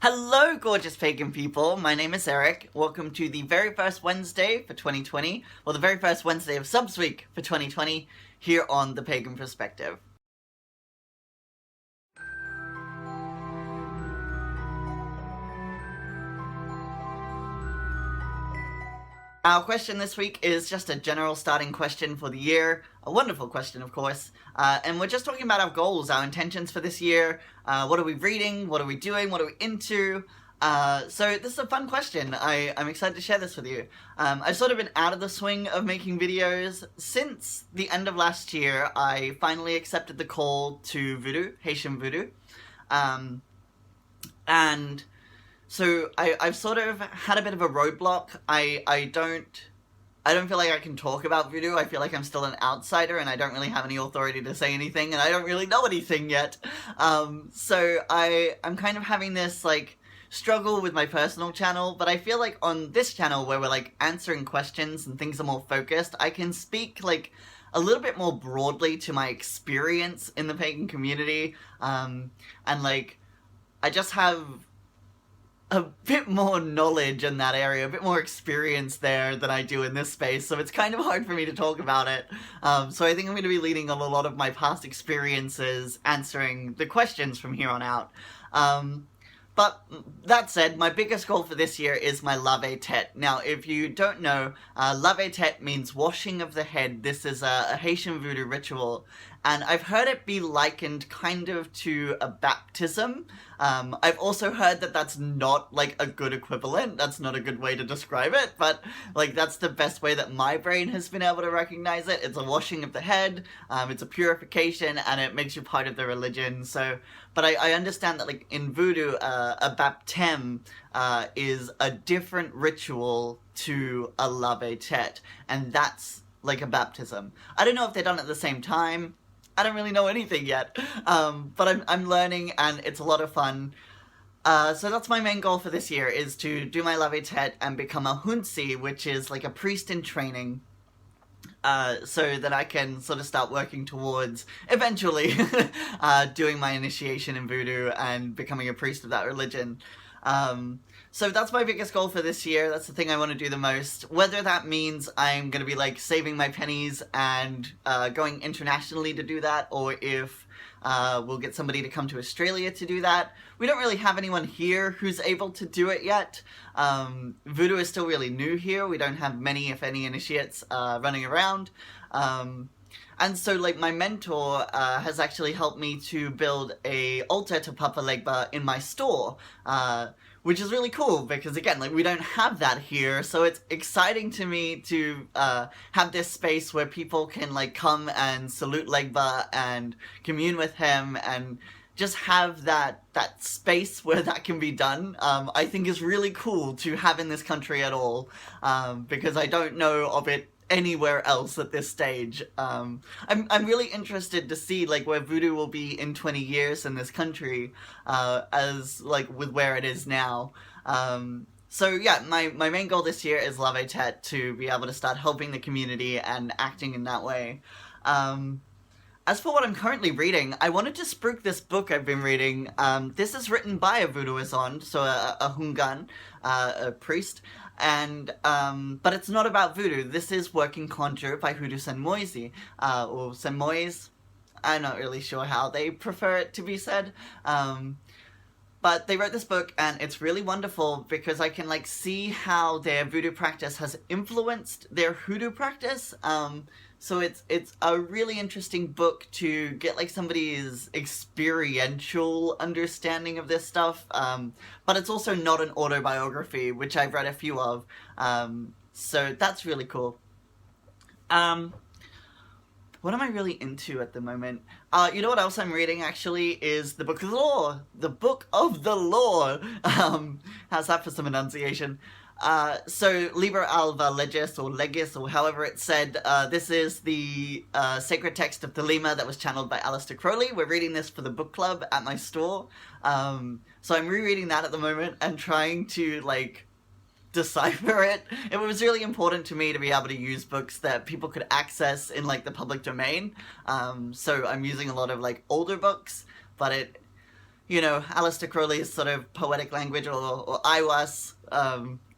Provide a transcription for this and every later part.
Hello, gorgeous pagan people. My name is Eric. Welcome to the very first Wednesday for 2020, or the very first Wednesday of Subs Week for 2020, here on The Pagan Perspective. Our question this week is just a general starting question for the year. A wonderful question, of course. And we're just talking about our goals, our intentions for this year. What are we reading? What are we doing? What are we into? So this is a fun question. I'm excited to share this with you. I've sort of been out of the swing of making videos since the end of last year. I finally accepted the call to Voodoo, Haitian Voodoo. And so I've sort of had a bit of a roadblock. I don't feel like I can talk about Voodoo. I feel like I'm still an outsider and I don't really have any authority to say anything and I don't really know anything yet. So I'm kind of having this like struggle with my personal channel, but I feel like on this channel where we're like answering questions and things are more focused, I can speak like a little bit more broadly to my experience in the pagan community. And like I just have a bit more knowledge in that area, a bit more experience there than I do in this space, so it's kind of hard for me to talk about it. So I think I'm going to be leaning on a lot of my past experiences answering the questions from here on out. But that said, my biggest goal for this year is my lave tete. Now, if you don't know, lave tete means washing of the head. This is a Haitian voodoo ritual, and I've heard it be likened kind of to a baptism. I've also heard that that's not like a good equivalent. That's not a good way to describe it, but like that's the best way that my brain has been able to recognize it. It's a washing of the head, it's a purification, and it makes you part of the religion. So, but I understand that like in voodoo, a baptême is a different ritual to a lave tete, and that's like a baptism. I don't know if they're done at the same time. I don't really know anything yet, but I'm learning and it's a lot of fun. So that's my main goal for this year, is to do my lave tete and become a hunsi, which is like a priest in training, so that I can sort of start working towards eventually doing my initiation in voodoo and becoming a priest of that religion. So that's my biggest goal for this year. That's the thing I want to do the most. Whether that means I'm going to be like saving my pennies and going internationally to do that, or if we'll get somebody to come to Australia to do that. We don't really have anyone here who's able to do it yet. Voodoo is still really new here. We don't have many, if any, initiates running around. And so, like, my mentor has actually helped me to build a altar to Papa Legba in my store, which is really cool because, again, like, we don't have that here, so it's exciting to me to have this space where people can, like, come and salute Legba and commune with him and just have that space where that can be done. I think is really cool to have in this country at all, because I don't know of it anywhere else at this stage. I'm really interested to see like where voodoo will be in 20 years in this country, as like with where it is now. So yeah, my main goal this year is lave tete, to be able to start helping the community and acting in that way. As for what I'm currently reading, I wanted to spruik this book I've been reading. This is written by a voodooist, so a hungan, a priest, and but it's not about voodoo. This is Working Conjure by Hoodoo Senmoise, or Senmoise. I'm not really sure how they prefer it to be said. But they wrote this book and it's really wonderful because I can like see how their voodoo practice has influenced their hoodoo practice. So it's a really interesting book to get like somebody's experiential understanding of this stuff, but it's also not an autobiography, which I've read a few of, so that's really cool. What am I really into at the moment? You know what else I'm reading, actually, is the Book of the Law. The Book of the Law! How's that for some enunciation? So, Liber Alva Legis, or Legis, or however it's said, this is the sacred text of Thelema that was channeled by Aleister Crowley. We're reading this for the book club at my store. So I'm rereading that at the moment and trying to, like, decipher it. It was really important to me to be able to use books that people could access in, like, the public domain. So I'm using a lot of, like, older books, but you know, Aleister Crowley's sort of poetic language, or Iwas,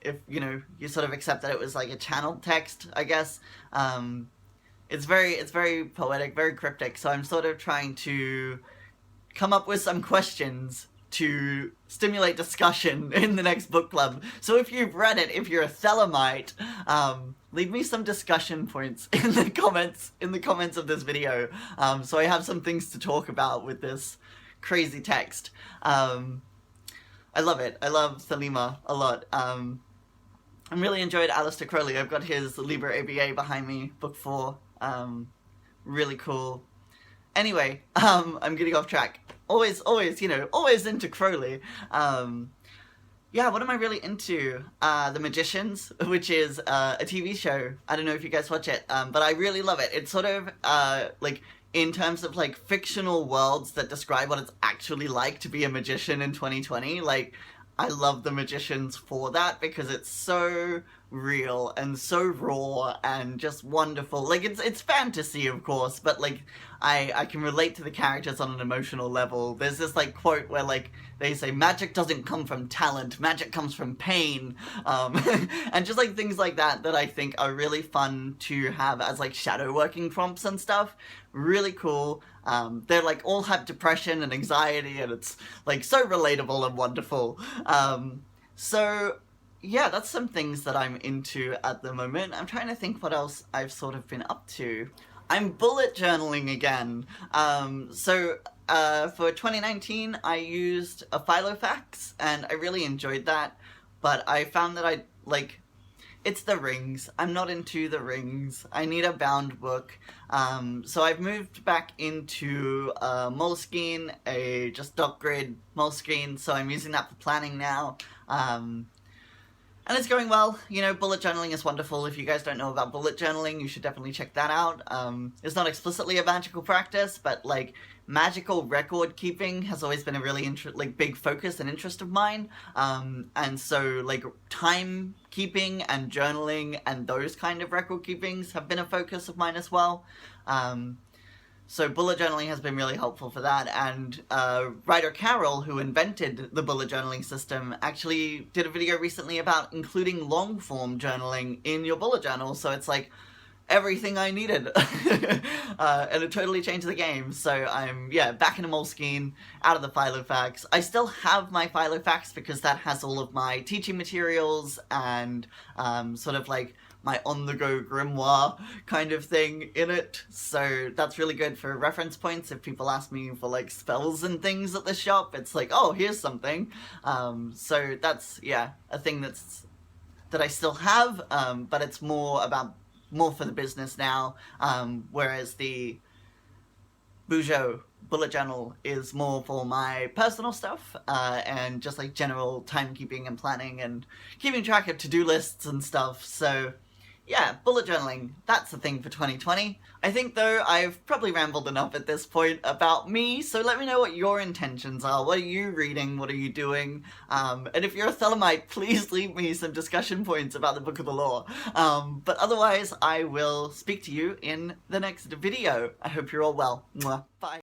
if, you know, you sort of accept that it was like a channeled text, I guess. It's very poetic, very cryptic, so I'm sort of trying to come up with some questions to stimulate discussion in the next book club. So if you've read it, if you're a Thelemite, leave me some discussion points in the comments of this video, so I have some things to talk about with this crazy text. I love it. I love Thelema a lot. I really enjoyed Aleister Crowley. I've got his Liber ABA behind me, book 4. Really cool. Anyway, I'm getting off track. Always, you know, always into Crowley. Yeah, what am I really into? The Magicians, which is a TV show. I don't know if you guys watch it, but I really love it. It's sort of, like, in terms of, like, fictional worlds that describe what it's actually like to be a magician in 2020, like, I love The Magicians for that, because it's so real and so raw and just wonderful. Like, it's fantasy, of course, but, like, I can relate to the characters on an emotional level. There's this, like, quote where, like, they say, magic doesn't come from talent, magic comes from pain, and just, like, things like that I think are really fun to have as, like, shadow working prompts and stuff. Really cool. They're, like, all have depression and anxiety, and it's, like, so relatable and wonderful. So, yeah, that's some things that I'm into at the moment. I'm trying to think what else I've sort of been up to. I'm bullet journaling again. For 2019, I used a Filofax, and I really enjoyed that, but I found that it's the rings. I'm not into the rings. I need a bound book. So I've moved back into Moleskine, a just dot grid Moleskine, so I'm using that for planning now. And it's going well. You know, bullet journaling is wonderful. If you guys don't know about bullet journaling, you should definitely check that out. It's not explicitly a magical practice, but, like, magical record keeping has always been a really big focus and interest of mine. And so, like, time keeping and journaling and those kind of record keepings have been a focus of mine as well. So bullet journaling has been really helpful for that, and writer Carol, who invented the bullet journaling system, actually did a video recently about including long-form journaling in your bullet journal, so it's like everything I needed. And it totally changed the game. So I'm, yeah, back in a Moleskine, out of the Filofax. I still have my Filofax because that has all of my teaching materials and sort of like my on-the-go grimoire kind of thing in it. So that's really good for reference points. If people ask me for like spells and things at the shop, it's like, oh, here's something. So that's, yeah, a thing that I still have, but it's more for the business now, whereas the Voodoo bullet journal is more for my personal stuff, and just like general timekeeping and planning and keeping track of to-do lists and stuff. So yeah, bullet journaling, that's the thing for 2020. I think, though, I've probably rambled enough at this point about me, so let me know what your intentions are. What are you reading? What are you doing? And if you're a Thelemite, please leave me some discussion points about the Book of the Law. But otherwise, I will speak to you in the next video. I hope you're all well. Mwah. Bye.